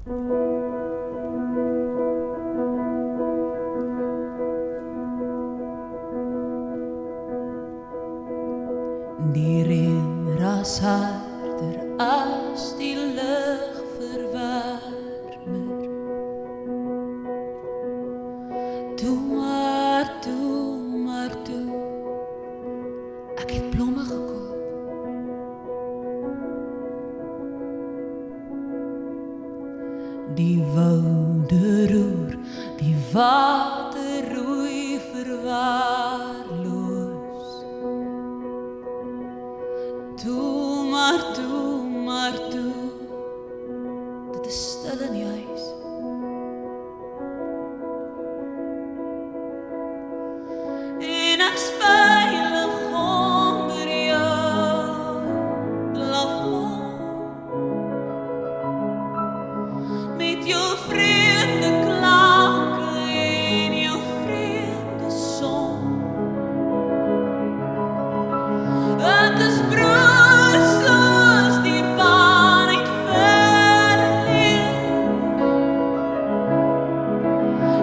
Die reën ras harder as die lug verwarmer. Toe maar toe, ek het blomme gekoop. Die woude roer, die water roei verwaarloos. Toe maar toe, dit is stil in die huis. En ek's veilig onder jou plafond, met jou vreemde klanke en jou vreemde son. Ek is broos soos die waarheid verleer.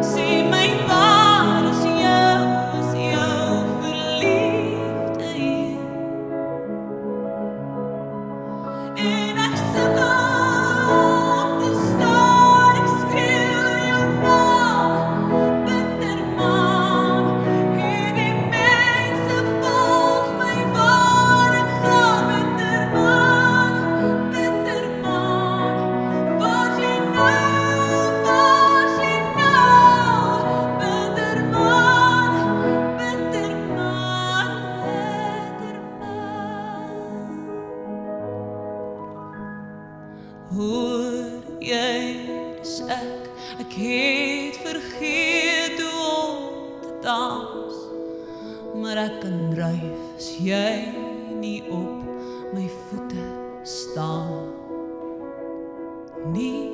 Sê my waar is jou verliefde hier. En ek sukkel om te staan, ek skreeu jou naam, bitterman. Hierdie mense volg my waar ek gaan, bitterman, bitterman. Waar's jy nou, waar's jy nou, bitterman, bitterman, bitterman. Hoor jy, dis ek het vergeet hoe om te dans, maar ek kan dryf as jy nie op my voete staan nie.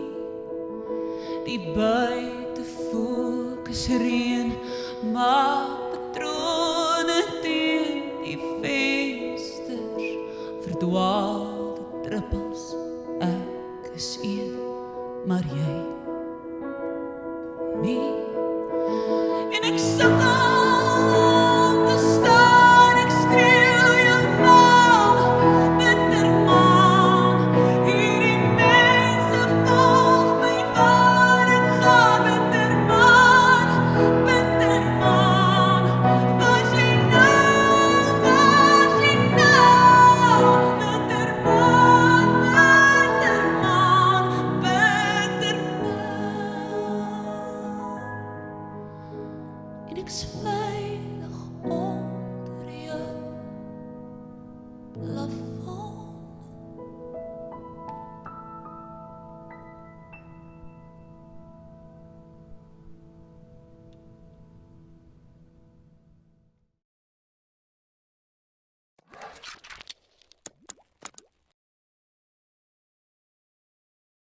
Die buite fokus reën maak patrone teen die vensters, verdwaalde druppels. Ek is een, maar jy nie. En ek sukkel om te staan, ek skreeu jou naam, bitterman. Hierdie mense volg my waar ek gaan, bitterman, bitterman. Waar's jy nou, waar's jy nou, bitterman, bitterman, bitterman. En ek's veilig onder jou plafond.